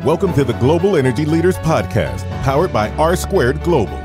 Welcome to the Global Energy Leaders Podcast, powered by R Squared Global.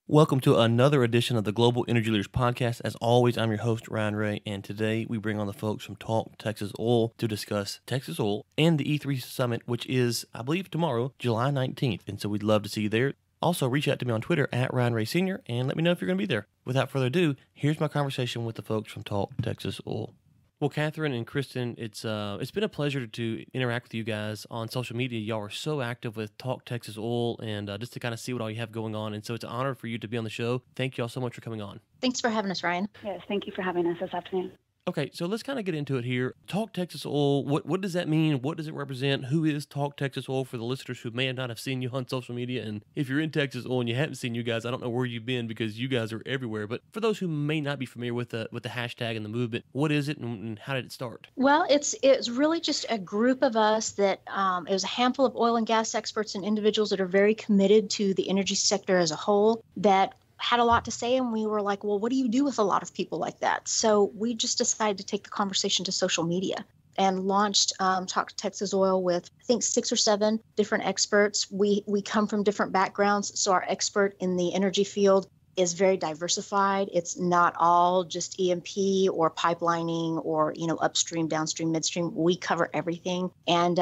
Welcome to another edition of the Global Energy Leaders Podcast. As always, I'm your host, Ryan Ray, and today we bring on the folks from Talk Texas Oil to discuss Texas Oil and the E3 Summit, which is, I believe, tomorrow, July 19th. And so we'd love to see you there. Also, reach out to me on Twitter at Ryan Ray Sr. and let me know if you're going to be there. Without further ado, here's my conversation with the folks from Talk Texas Oil. Well, Katherine and Kristen, it's been a pleasure to interact with you guys on social media. Y'all are so active with Talk Texas Oil and just to kind of see what all you have going on. And so it's an honor for you to be on the show. Thank you all so much for coming on. Thanks for having us, Ryan. Yes, thank you for having us this afternoon. Okay, so let's kind of get into it here. Talk Texas Oil, what does that mean? What does it represent? Who is Talk Texas Oil for the listeners who may not have seen you on social media? And if you're in Texas Oil and you haven't seen you guys, I don't know where you've been because you guys are everywhere. But for those who may not be familiar with the hashtag and the movement, what is it and how did it start? Well, it's really just a group of us that it was a handful of oil and gas experts and individuals that are very committed to the energy sector as a whole that had a lot to say, and we were like, well, what do you do with a lot of people like that? So we just decided to take the conversation to social media and launched Talk Texas Oil with, I think, 6 or 7 different experts. We come from different backgrounds, so our expert in the energy field is very diversified. It's not all just E&P or pipelining or, upstream, downstream, midstream. We cover everything. And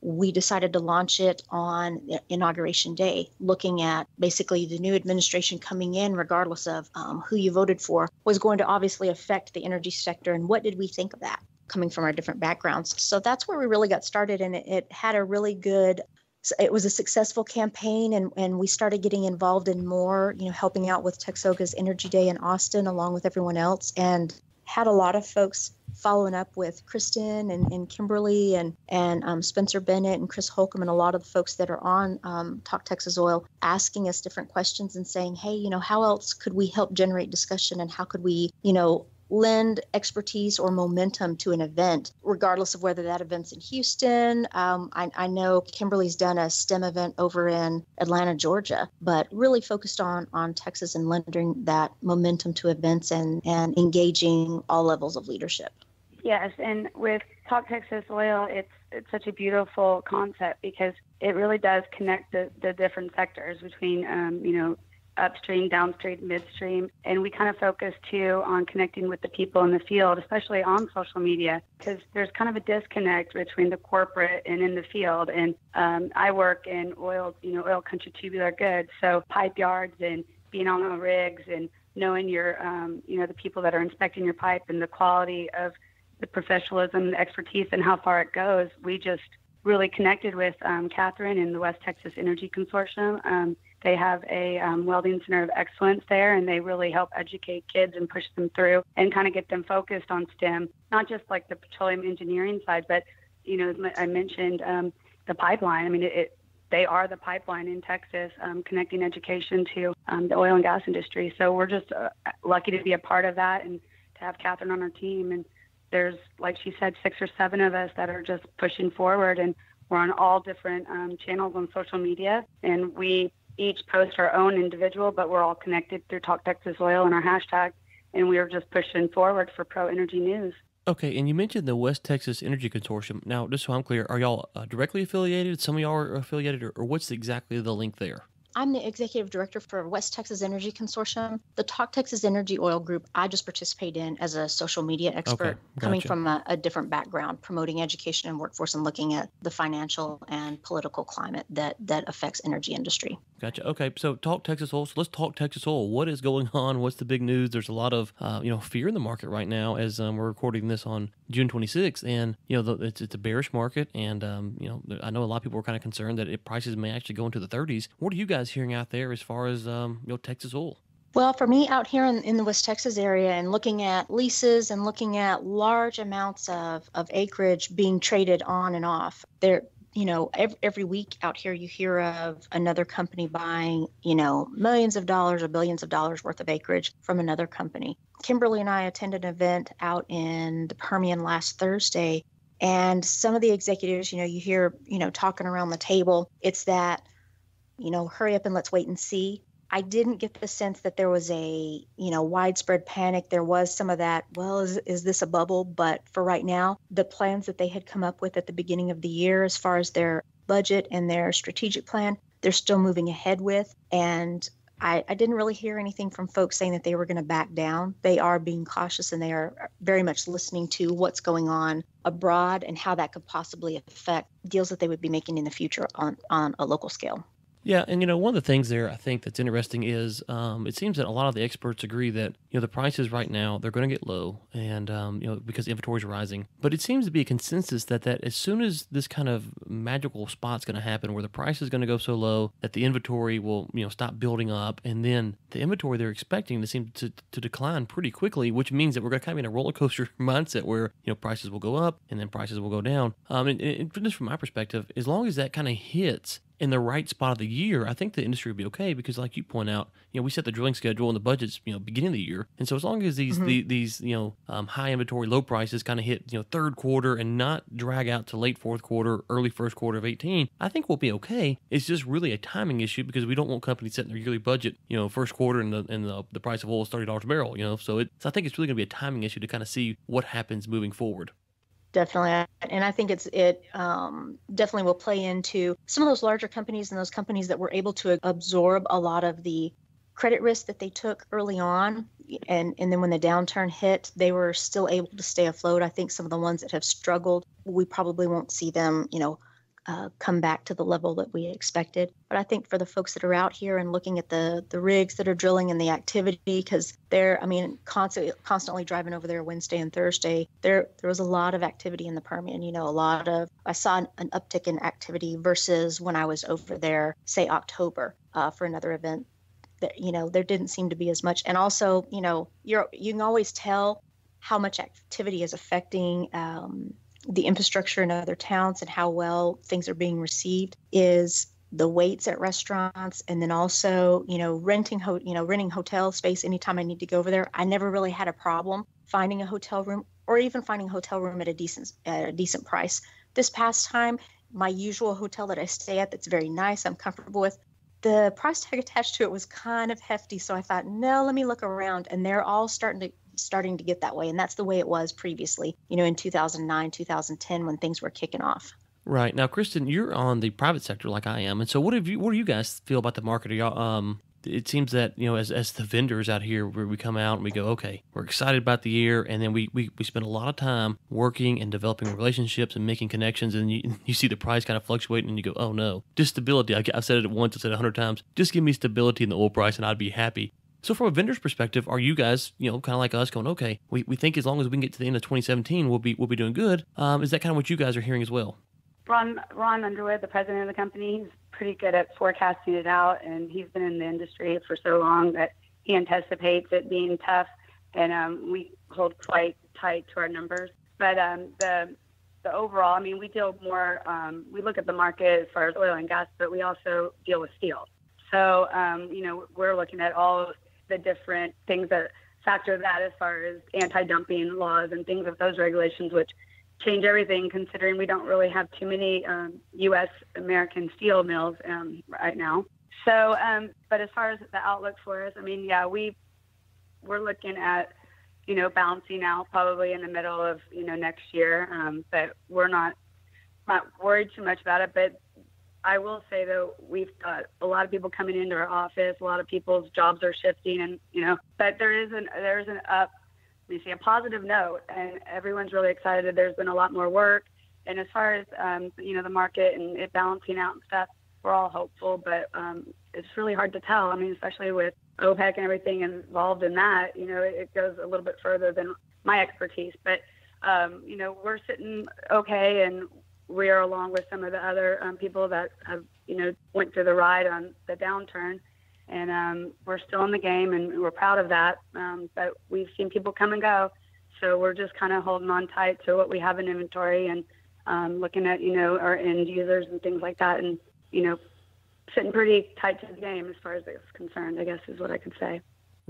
we decided to launch it on Inauguration Day, looking at basically the new administration coming in, regardless of who you voted for, was going to obviously affect the energy sector. And what did we think of that coming from our different backgrounds? So that's where we really got started. And it had a really good, it was a successful campaign. And we started getting involved in more, helping out with Texoga's Energy Day in Austin, along with everyone else. And had a lot of folks following up with Kristen and Kimberly and Spencer Bennett and Chris Holcomb and a lot of the folks that are on Talk Texas Oil asking us different questions and saying, hey, how else could we help generate discussion and how could we, lend expertise or momentum to an event, regardless of whether that event's in Houston. I know Kimberly's done a STEM event over in Atlanta, Georgia, but really focused on Texas and lending that momentum to events and engaging all levels of leadership. Yes, and with Talk Texas Oil, it's such a beautiful concept because it really does connect the different sectors between, upstream, downstream, midstream. And we kind of focus too on connecting with the people in the field, especially on social media, because there's kind of a disconnect between the corporate and in the field. And I work in oil country tubular goods. So pipe yards and being on the rigs and knowing your, the people that are inspecting your pipe and the quality of the professionalism, the expertise and how far it goes. We just really connected with Katherine in the West Texas Energy Consortium. They have a welding center of excellence there, and they really help educate kids and push them through and kind of get them focused on STEM, not just like the petroleum engineering side, but, I mentioned the pipeline. I mean, they are the pipeline in Texas, connecting education to the oil and gas industry. So we're just lucky to be a part of that and to have Katherine on our team. And there's, like she said, 6 or 7 of us that are just pushing forward, and we're on all different channels on social media, and we each post our own individual, but we're all connected through Talk Texas Oil and our hashtag, and we are just pushing forward for pro-energy news. Okay, and you mentioned the West Texas Energy Consortium. Now, just so I'm clear, are y'all directly affiliated? Some of y'all are affiliated, or what's exactly the link there? I'm the executive director for West Texas Energy Consortium. The Talk Texas Energy Oil Group, I just participate in as a social media expert, coming from a different background, promoting education and workforce and looking at the financial and political climate that affects energy industry. Gotcha. Okay, so Talk Texas Oil. So let's talk Texas Oil. What is going on? What's the big news? There's a lot of fear in the market right now as we're recording this on June 26th, and it's a bearish market, and I know a lot of people are kind of concerned that prices may actually go into the 30s. What are you guys hearing out there as far as Texas Oil? Well, for me out here in the West Texas area and looking at leases and looking at large amounts of acreage being traded on and off, there, every week out here you hear of another company buying, millions of dollars or billions of dollars worth of acreage from another company. Kimberly and I attended an event out in the Permian last Thursday, and some of the executives, you hear, talking around the table, it's that, hurry up and let's wait and see. I didn't get the sense that there was a, widespread panic. There was some of that, well, is this a bubble? But for right now, the plans that they had come up with at the beginning of the year, as far as their budget and their strategic plan, they're still moving ahead with. And I didn't really hear anything from folks saying that they were going to back down. They are being cautious, and they are very much listening to what's going on abroad and how that could possibly affect deals that they would be making in the future on a local scale. Yeah, and one of the things there I think that's interesting is it seems that a lot of the experts agree that the prices right now, they're going to get low, and because inventory is rising. But it seems to be a consensus that as soon as this kind of magical spot's going to happen, where the price is going to go so low that the inventory will stop building up, and then the inventory they're expecting to seem to decline pretty quickly, which means that we're going to kind of be in a roller coaster mindset where prices will go up and then prices will go down. And just from my perspective, as long as that kind of hits in the right spot of the year, I think the industry will be okay, because like you point out, we set the drilling schedule and the budgets, beginning of the year. And so as long as these high inventory, low prices kind of hit, third quarter and not drag out to late fourth quarter, early first quarter of 18, I think we'll be okay. It's just really a timing issue, because we don't want companies setting their yearly budget, first quarter and the price of oil is $30 a barrel, so I think it's really going to be a timing issue to kind of see what happens moving forward. Definitely. And I think it definitely will play into some of those larger companies and those companies that were able to absorb a lot of the credit risk that they took early on. And then when the downturn hit, they were still able to stay afloat. I think some of the ones that have struggled, we probably won't see them, come back to the level that we expected. But I think for the folks that are out here and looking at the rigs that are drilling and the activity, because they're, constantly driving over there Wednesday and Thursday, there was a lot of activity in the Permian. I saw an uptick in activity versus when I was over there, say October, for another event. That there didn't seem to be as much. And also, you can always tell how much activity is affecting the infrastructure in other towns and how well things are being received is the waits at restaurants, and then also, renting hotel space anytime I need to go over there. I never really had a problem finding a hotel room, or even finding a hotel room at a decent price. This past time, my usual hotel that I stay at, that's very nice, I'm comfortable with, the price tag attached to it was kind of hefty. So I thought, no, let me look around, and they're all starting to get that way. And that's the way it was previously, in 2009, 2010, when things were kicking off. Right. Now, Kristen, you're on the private sector like I am. And so what do you guys feel about the market? Are y'all, it seems that, as the vendors out here, where we come out and we go, okay, we're excited about the year. And then we spend a lot of time working and developing relationships and making connections. And you see the price kind of fluctuating, and you go, oh no, just stability. I've said it once, I've said it 100 times. Just give me stability in the oil price and I'd be happy. So from a vendor's perspective, are you guys, kind of like us, going, okay, we think as long as we can get to the end of 2017, we'll be doing good. Is that kind of what you guys are hearing as well? Ron Underwood, the president of the company, he's pretty good at forecasting it out, and he's been in the industry for so long that he anticipates it being tough, and we hold quite tight to our numbers. But the overall, we deal more, we look at the market as far as oil and gas, but we also deal with steel. So, we're looking at all the different things that factor that, as far as anti-dumping laws and things of those regulations, which change everything, considering we don't really have too many U.S. American steel mills right now. So, but as far as the outlook for us, we're looking at, balancing out probably in the middle of, next year. But we're not worried too much about it. But I will say, though, we've got a lot of people coming into our office. A lot of people's jobs are shifting, and but there's a positive note, and everyone's really excited. There's been a lot more work, and as far as the market and it balancing out and stuff, we're all hopeful. But it's really hard to tell. Especially with OPEC and everything involved in that. It goes a little bit further than my expertise. But we're sitting okay, and we are, along with some of the other people that have, went through the ride on the downturn, and we're still in the game, and we're proud of that. But we've seen people come and go, so we're just kind of holding on tight to what we have in inventory, and looking at, our end users and things like that, and, sitting pretty tight to the game as far as it's concerned, I guess is what I could say.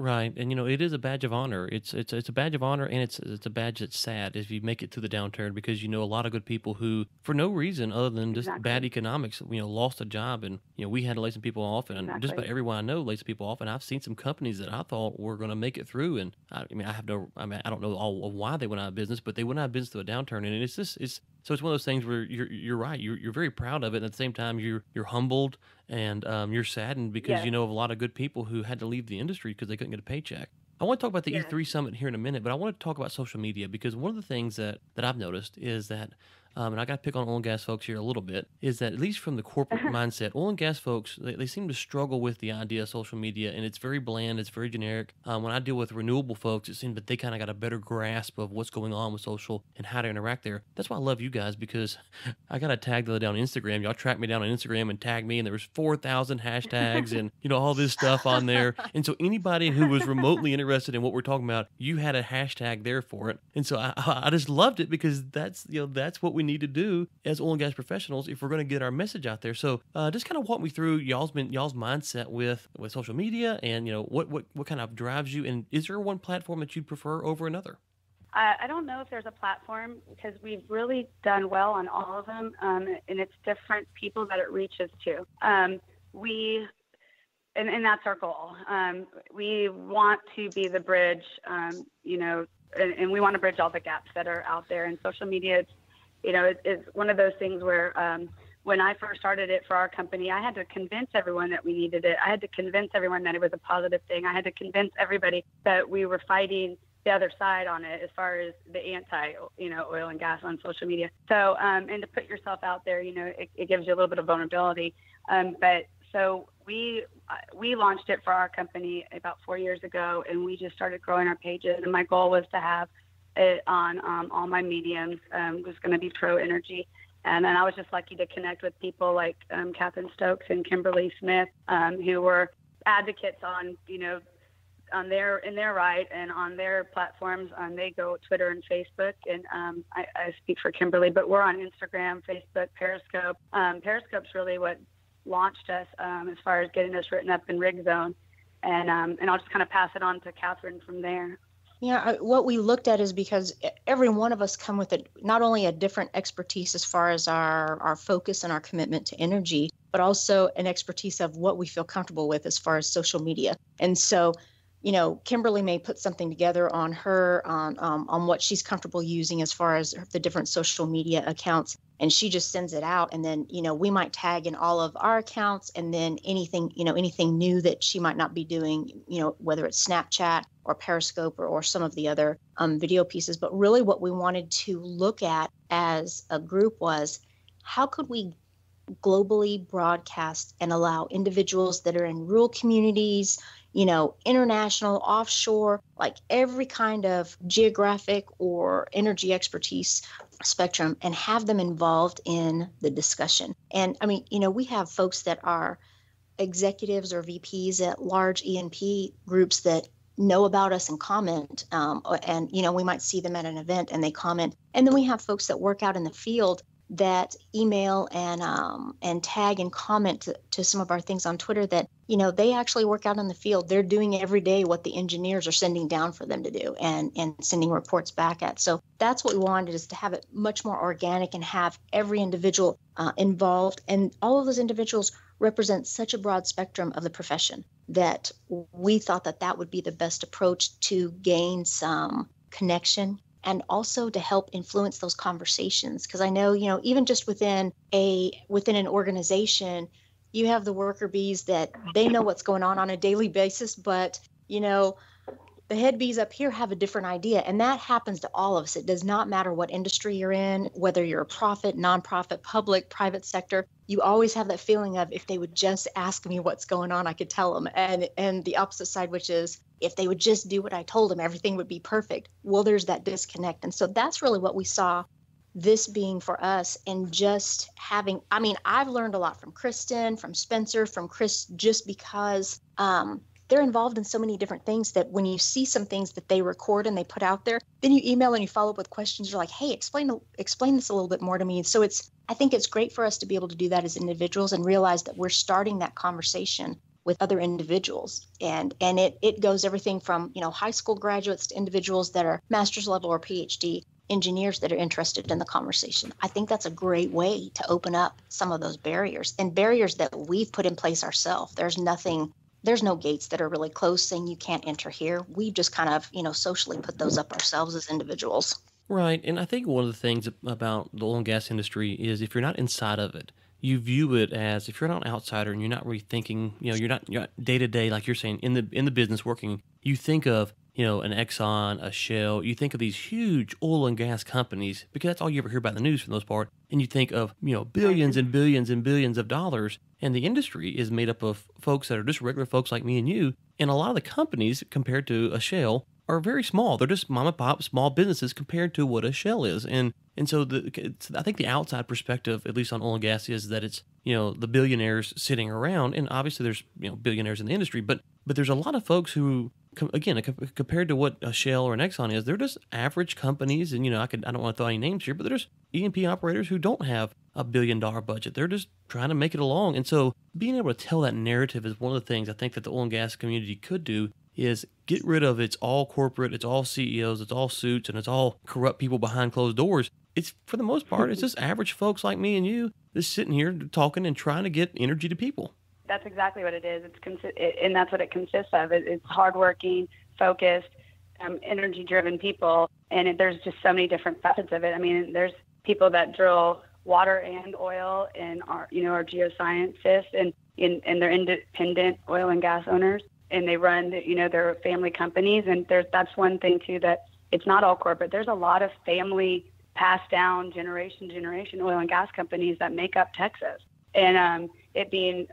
Right, and it is a badge of honor. It's a badge of honor, and it's a badge that's sad if you make it through the downturn, because a lot of good people who, for no reason other than just bad economics, lost a job, and we had to lay some people off, and just about everyone I know lays people off, and I've seen some companies that I thought were going to make it through, and I don't know all of why they went out of business, but they went out of business through a downturn, and so it's one of those things where you're right, you're very proud of it, and at the same time you're humbled, and you're saddened because you know of a lot of good people who had to leave the industry because they couldn't get a paycheck. I want to talk about the E3 Summit here in a minute, but I want to talk about social media, because one of the things that I've noticed is that, and I got to pick on oil and gas folks here a little bit, is that at least from the corporate mindset, oil and gas folks, they seem to struggle with the idea of social media, and it's very bland, it's very generic. When I deal with renewable folks, it seems that they kind of got a better grasp of what's going on with social and how to interact there. That's why I love you guys, because I got a tag the other day on Instagram. Y'all tracked me down on Instagram and tagged me, and there was 4,000 hashtags and all this stuff on there. And so anybody who was remotely interested in what we're talking about, you had a hashtag there for it. And so I just loved it, because that's what we need to do as oil and gas professionals if we're going to get our message out there. So just kind of walk me through y'all's mindset with social media, and what kind of drives you, and is there one platform that you prefer over another? I don't know if there's a platform, because we've really done well on all of them, and it's different people that it reaches to. And that's our goal. We want to be the bridge, and we want to bridge all the gaps that are out there. And social media, it's one of those things where when I first started it for our company, I had to convince everyone that we needed it. I had to convince everyone that it was a positive thing. I had to convince everybody that we were fighting the other side on it, as far as the anti, oil and gas on social media. So, and to put yourself out there, it gives you a little bit of vulnerability. So we launched it for our company about 4 years ago, and we just started growing our pages. And my goal was to have it on all my mediums. Was going to be pro energy. And then I was just lucky to connect with people like Katherine Stokes and Kimberly Smith, who were advocates on, in their right and on their platforms. They go Twitter and Facebook, and I speak for Kimberly, but we're on Instagram, Facebook, Periscope. Periscope's really what launched us as far as getting us written up in Rig Zone, and I'll just kind of pass it on to Katherine from there. Yeah, what we looked at is, because every one of us come with not only a different expertise as far as our focus and our commitment to energy, but also an expertise of what we feel comfortable with as far as social media. And so, Kimberly may put something together on her on what she's comfortable using as far as the different social media accounts, and she just sends it out. And then, we might tag in all of our accounts, and then anything new that she might not be doing, whether it's Snapchat or Periscope or some of the other video pieces. But really what we wanted to look at as a group was, how could we globally broadcast and allow individuals that are in rural communities, international, offshore, like every kind of geographic or energy expertise spectrum, and have them involved in the discussion. And we have folks that are executives or VPs at large E&P groups that know about us and comment, and we might see them at an event and they comment. And then we have folks that work out in the field that email and tag and comment to some of our things on Twitter that, they actually work out in the field. They're doing every day what the engineers are sending down for them to do and sending reports back at. So that's what we wanted, is to have it much more organic and have every individual involved. And all of those individuals represent such a broad spectrum of the profession that we thought that would be the best approach to gain some connection, and also to help influence those conversations. Because I know, even just within an organization, you have the worker bees that they know what's going on a daily basis, but, the head bees up here have a different idea. And that happens to all of us. It does not matter what industry you're in, whether you're a profit, nonprofit, public, private sector. You always have that feeling of, if they would just ask me what's going on, I could tell them. And the opposite side, which is, if they would just do what I told them, everything would be perfect. Well, there's that disconnect. And so that's really what we saw this being for us. And just having, I've learned a lot from Kristen, from Spencer, from Chris, just because they're involved in so many different things that when you see some things that they record and they put out there, then you email and you follow up with questions. You're like, hey, explain this a little bit more to me. So I think it's great for us to be able to do that as individuals and realize that we're starting that conversation with other individuals. And it goes everything from, high school graduates to individuals that are master's level or PhD engineers that are interested in the conversation. I think that's a great way to open up some of those barriers, and barriers that we've put in place ourselves. There's no gates that are really closed saying you can't enter here. We've just kind of, socially put those up ourselves as individuals. Right. And I think one of the things about the oil and gas industry is if you're not inside of it, you view it as, if you're not an outsider and you're not really thinking, you're not day to day, like you're saying, in the business working, you think of, an Exxon, a Shell, you think of these huge oil and gas companies, because that's all you ever hear about in the news for the most part. And you think of, billions and billions and billions of dollars. And the industry is made up of folks that are just regular folks like me and you. And a lot of the companies, compared to a Shell, are very small. They're just mom and pop small businesses compared to what a Shell is. And so I think the outside perspective, at least on oil and gas, is that it's, the billionaires sitting around. And obviously there's, billionaires in the industry, but there's a lot of folks who, again, compared to what a Shell or an Exxon is, they're just average companies. And, I don't want to throw any names here, but they're just E&P operators who don't have a $1 billion budget. They're just trying to make it along. And so being able to tell that narrative is one of the things I think that the oil and gas community could do, is get rid of it's all corporate, it's all CEOs, it's all suits, and it's all corrupt people behind closed doors. It's, for the most part, it's just average folks like me and you just sitting here talking and trying to get energy to people. That's exactly what it is. And that's what it consists of. It's hardworking, focused, energy-driven people, and there's just so many different facets of it. I mean, there's people that drill water and oil, and are geoscientists, and they're independent oil and gas owners, and they run their family companies. And that's one thing too, that it's not all corporate. There's a lot of family passed down generation oil and gas companies that make up Texas, and it being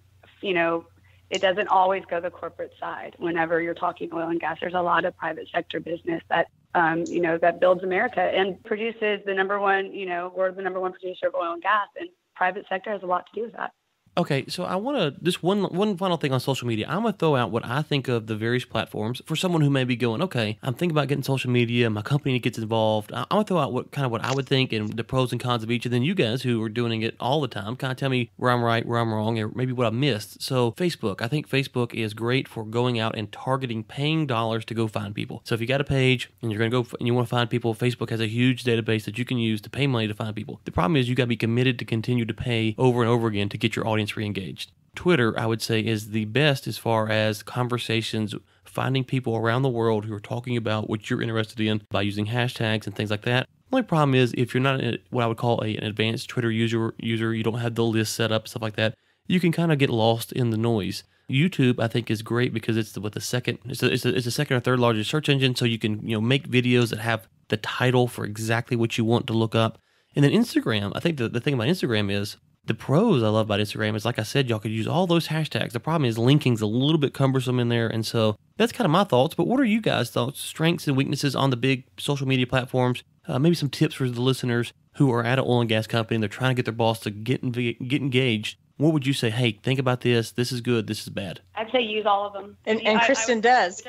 it doesn't always go the corporate side. Whenever you're talking oil and gas, there's a lot of private sector business that, that builds America and produces the number one, we're the number one producer of oil and gas, and private sector has a lot to do with that. Okay, so I want to, just one final thing on social media. I'm going to throw out what I think of the various platforms for someone who may be going, okay, I'm thinking about getting social media, my company gets involved. I'm going to throw out what I would think and the pros and cons of each, and then you guys who are doing it all the time kind of tell me where I'm right, where I'm wrong, or maybe what I missed. So Facebook, I think Facebook is great for going out and targeting paying dollars to go find people. So if you got a page and you're going to go and you want to find people, Facebook has a huge database that you can use to pay money to find people. The problem is you got to be committed to continue to pay over and over again to get your audience re-engaged. Twitter, I would say, is the best as far as conversations, finding people around the world who are talking about what you're interested in by using hashtags and things like that. The only problem is if you're not what I would call an advanced Twitter user, you don't have the list set up, stuff like that, you can kind of get lost in the noise. YouTube, I think, is great because it's the second or third largest search engine, so you can make videos that have the title for exactly what you want to look up. And then Instagram, I think the thing about Instagram is, the pros I love about Instagram is, like I said, y'all could use all those hashtags. The problem is linking's a little bit cumbersome in there, and so that's kind of my thoughts. But what are you guys' thoughts, strengths and weaknesses on the big social media platforms? Maybe some tips for the listeners who are at an oil and gas company and they're trying to get their boss to get engaged. What would you say? Hey, think about this. This is good. This is bad. I'd say use all of them. And Kristen does.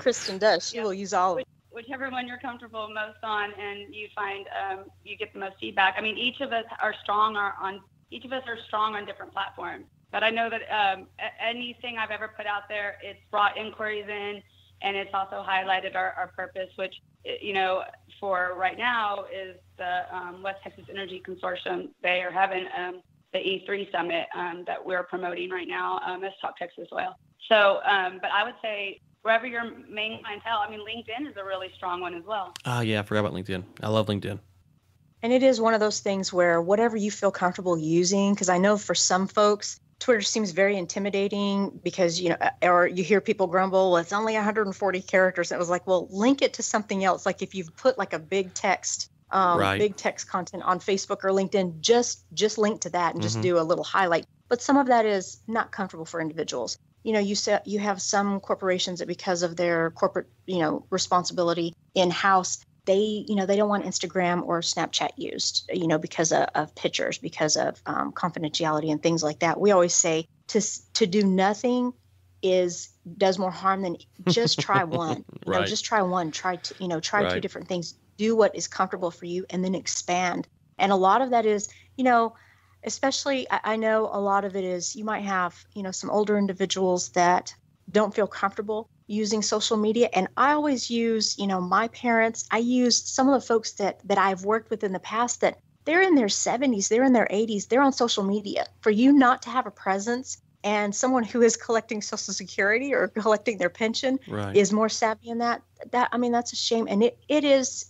Kristen does. She will use all of them. Whichever one you're comfortable most on, and you find you get the most feedback. I mean, each of us are strong on different platforms. But I know that anything I've ever put out there, it's brought inquiries in, and it's also highlighted our purpose, which, for right now is the West Texas Energy Consortium. They are having the E3 Summit that we're promoting right now as TalkTexasOil. So, but I would say wherever your main clientele, I mean, LinkedIn is a really strong one as well. Oh, yeah, I forgot about LinkedIn. I love LinkedIn. And it is one of those things where whatever you feel comfortable using, because I know for some folks, Twitter seems very intimidating because, or you hear people grumble, well, it's only 140 characters. It was like, well, link it to something else. Like if you've put like a big text, big text content on Facebook or LinkedIn, just link to that and just do a little highlight. But some of that is not comfortable for individuals. You have some corporations that because of their corporate, responsibility in-house, they don't want Instagram or Snapchat used, because of pictures, because of confidentiality and things like that. We always say to do nothing does more harm than just try one. Right. Just try one. Try two different things. Do what is comfortable for you, and then expand. And a lot of that is, especially I know a lot of it is you might have, some older individuals that don't feel comfortable using social media. And I always use, my parents, I use some of the folks that I've worked with in the past that they're in their 70s, they're in their 80s, they're on social media. For you not to have a presence and someone who is collecting Social Security or collecting their pension is more savvy in that's a shame. And it is,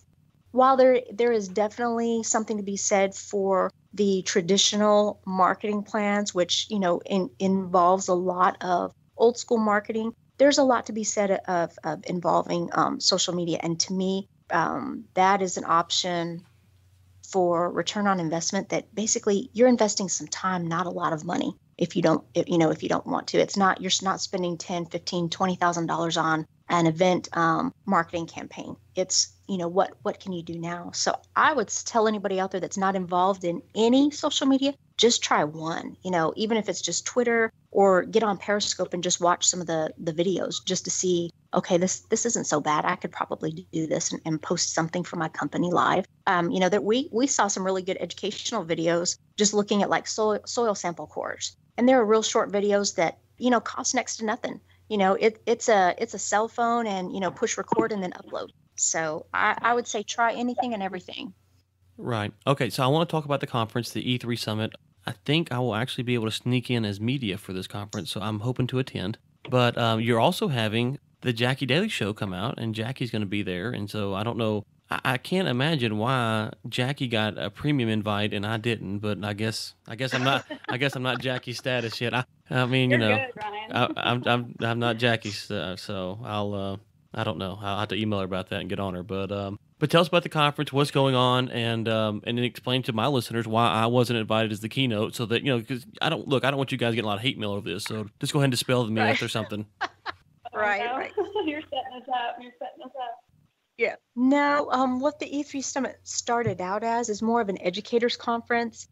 while there is definitely something to be said for the traditional marketing plans, which, involves a lot of old school marketing, there's a lot to be said of involving social media. And to me, that is an option for return on investment that basically you're investing some time, not a lot of money. If you don't want to, you're not spending $10,000, $15,000, $20,000 on an event marketing campaign. It's, what can you do now? So I would tell anybody out there that's not involved in any social media, just try one, even if it's just Twitter, or get on Periscope and just watch some of the videos just to see, okay, this isn't so bad. I could probably do this and post something for my company live. That we saw some really good educational videos just looking at like soil sample cores. And there are real short videos that, cost next to nothing. It's a cell phone and, push record and then upload. So I would say try anything and everything. Right. Okay. So I want to talk about the conference, the E3 Summit. I think I will actually be able to sneak in as media for this conference, so I'm hoping to attend. But you're also having the Jackie Daly Show come out, and Jackie's going to be there. And so I don't know. I can't imagine why Jackie got a premium invite and I didn't. But I guess I'm not. I guess I'm not Jackie's status yet. I mean, You're good, Ryan. I'm not Jackie's. So I don't know. I'll have to email her about that and get on her. But tell us about the conference, what's going on, and then explain to my listeners why I wasn't invited as the keynote, so that, because I don't want you guys getting a lot of hate mail over this. So just go ahead and dispel the myth or something. Right. You're setting us up. Yeah. No, what the E3 Summit started out as is more of an educators conference.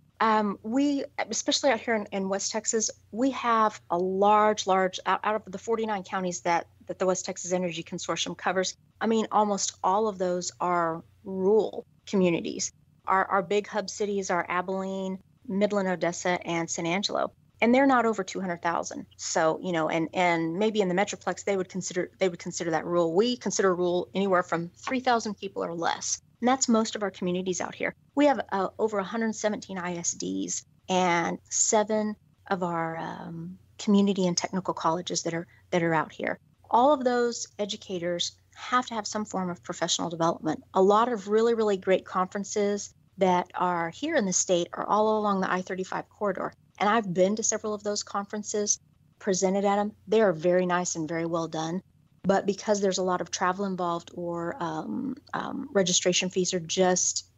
We, especially out here in West Texas, we have a large, out of the 49 counties that the West Texas Energy Consortium covers. I mean, almost all of those are rural communities. Our big hub cities are Abilene, Midland, Odessa, and San Angelo, and they're not over 200,000. So, and maybe in the Metroplex they would consider that rural. We consider rural anywhere from 3,000 people or less. And that's most of our communities out here. We have over 117 ISDs and 7 of our community and technical colleges that are out here. All of those educators have to have some form of professional development. A lot of really, really great conferences that are here in the state are all along the I-35 corridor. And I've been to several of those conferences, presented at them. They are very nice and very well done. But because there's a lot of travel involved, or registration fees are just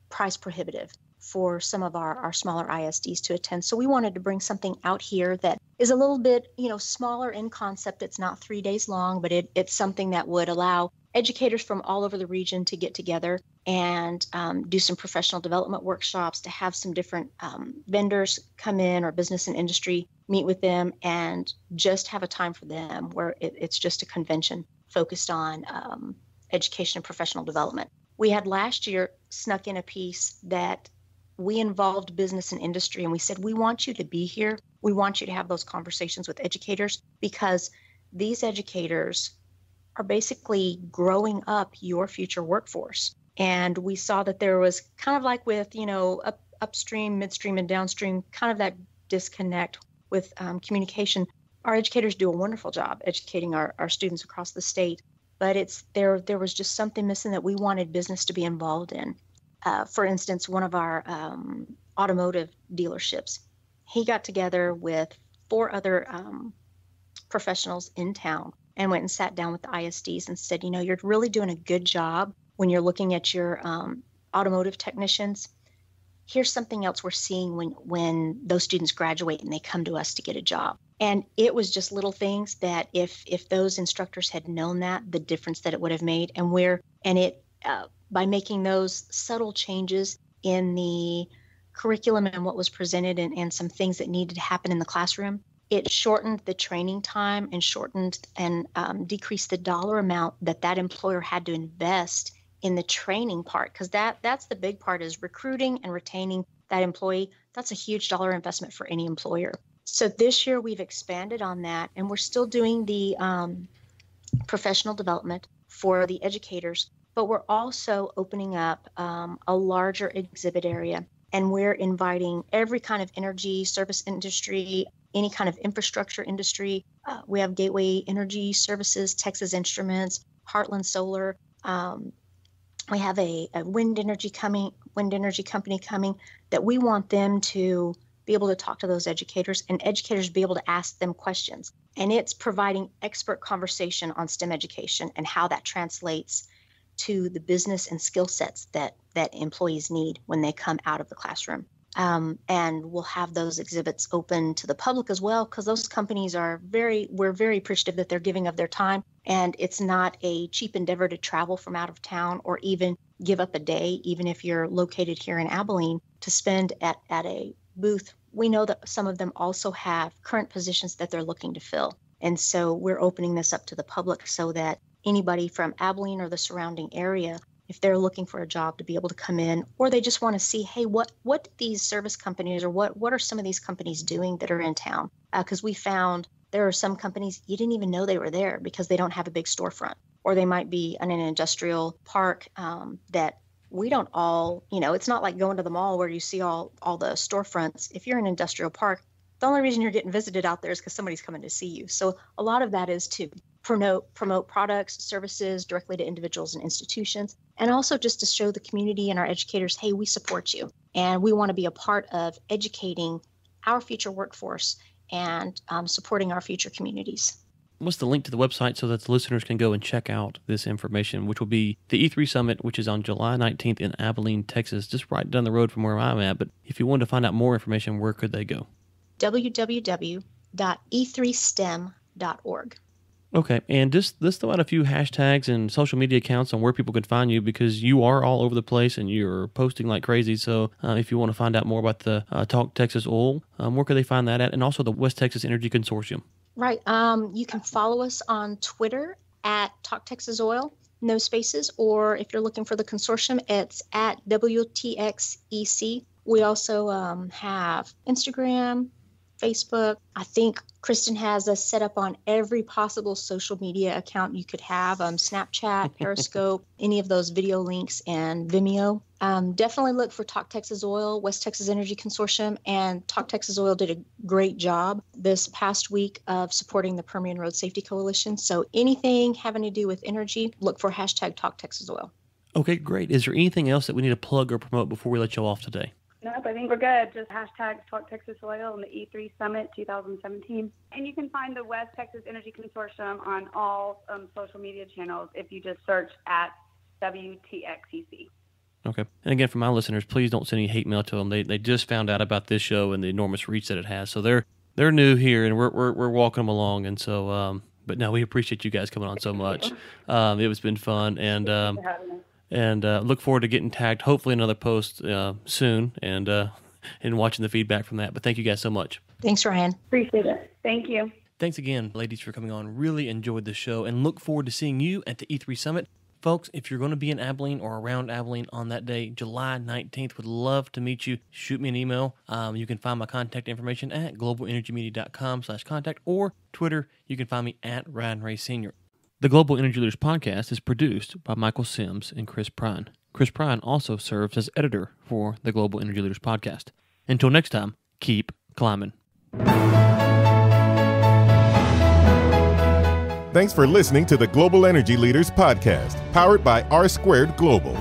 price prohibitive for some of our smaller ISDs to attend. So we wanted to bring something out here that is a little bit, smaller in concept. It's not 3 days long, but it's something that would allow educators from all over the region to get together and do some professional development workshops, to have some different vendors come in, or business and industry meet with them, and just have a time for them where it's just a convention focused on education and professional development. We had last year snuck in a piece that we involved business and industry, and we said, we want you to be here. We want you to have those conversations with educators, because these educators are basically growing up your future workforce. And we saw that there was kind of like with, upstream, midstream, and downstream, kind of that disconnect with communication. Our educators do a wonderful job educating our students across the state, but there was just something missing that we wanted business to be involved in. For instance, one of our automotive dealerships, he got together with 4 other professionals in town and went and sat down with the ISDs and said, you're really doing a good job when you're looking at your automotive technicians. Here's something else we're seeing when those students graduate and they come to us to get a job. And it was just little things that if those instructors had known that, the difference that it would have made. By making those subtle changes in the curriculum and what was presented, and some things that needed to happen in the classroom, it shortened the training time and shortened and decreased the dollar amount that employer had to invest in the training part, because that's the big part, is recruiting and retaining that employee, that's a huge dollar investment for any employer. So this year we've expanded on that, and we're still doing the professional development for the educators, but we're also opening up a larger exhibit area, and we're inviting every kind of energy service industry, any kind of infrastructure industry. We have Gateway Energy Services, Texas Instruments, Heartland Solar. We have a wind energy company coming that we want them to be able to talk to those educators, and educators be able to ask them questions. And it's providing expert conversation on STEM education and how that translates to the business and skill sets that employees need when they come out of the classroom. And we'll have those exhibits open to the public as well, because those companies we're very appreciative that they're giving of their time. And it's not a cheap endeavor to travel from out of town or even give up a day, even if you're located here in Abilene, to spend at a booth. We know that some of them also have current positions that they're looking to fill. And so we're opening this up to the public so that anybody from Abilene or the surrounding area, if they're looking for a job, to be able to come in, or they just want to see, hey, what these service companies, or what are some of these companies doing that are in town? Because we found there are some companies you didn't even know they were there because they don't have a big storefront, or they might be in an industrial park that we don't all, it's not like going to the mall where you see all the storefronts. If you're in an industrial park, the only reason you're getting visited out there is because somebody's coming to see you. So a lot of that is to promote products, services directly to individuals and institutions, and also just to show the community and our educators, hey, we support you, and we want to be a part of educating our future workforce and supporting our future communities. What's the link to the website so that the listeners can go and check out this information, which will be the E3 Summit, which is on July 19th in Abilene, Texas, just right down the road from where I'm at. But if you wanted to find out more information, where could they go? www.e3stem.org. Okay, and just let's throw out a few hashtags and social media accounts on where people can find you, because you are all over the place and you're posting like crazy. So if you want to find out more about the Talk Texas Oil, where could they find that at? And also the West Texas Energy Consortium. Right. You can follow us on Twitter at TalkTexasOil, no spaces, or if you're looking for the consortium, it's at WTXEC. We also have Instagram, Facebook. I think Kristen has us set up on every possible social media account you could have, Snapchat, Periscope, any of those video links, and Vimeo. Definitely look for Talk Texas Oil, West Texas Energy Consortium, and Talk Texas Oil did a great job this past week of supporting the Permian Road Safety Coalition. So anything having to do with energy, look for hashtag Talk Texas Oil. Okay, great. Is there anything else that we need to plug or promote before we let you off today? Nope, I think we're good. Just hashtag TalkTexasOil and the E3 Summit 2017. And you can find the West Texas Energy Consortium on all social media channels if you just search at WTXEC. Okay. And again, for my listeners, please don't send any hate mail to them. They just found out about this show and the enormous reach that it has. So they're new here, and we're walking them along. And so, but no, we appreciate you guys coming on so much. It's been fun, and look forward to getting tagged, hopefully another post soon, and watching the feedback from that. But thank you guys so much. Thanks, Ryan. Appreciate it. Thank you. Thanks again, ladies, for coming on. Really enjoyed the show, and look forward to seeing you at the E3 Summit. Folks, if you're going to be in Abilene or around Abilene on that day, July 19th, would love to meet you. Shoot me an email. You can find my contact information at globalenergymedia.com/contact, or Twitter. You can find me at Ryan Ray Sr. The Global Energy Leaders Podcast is produced by Michael Sims and Chris Prine. Chris Prine also serves as editor for the Global Energy Leaders Podcast. Until next time, keep climbing. Thanks for listening to the Global Energy Leaders Podcast, powered by R Squared Global.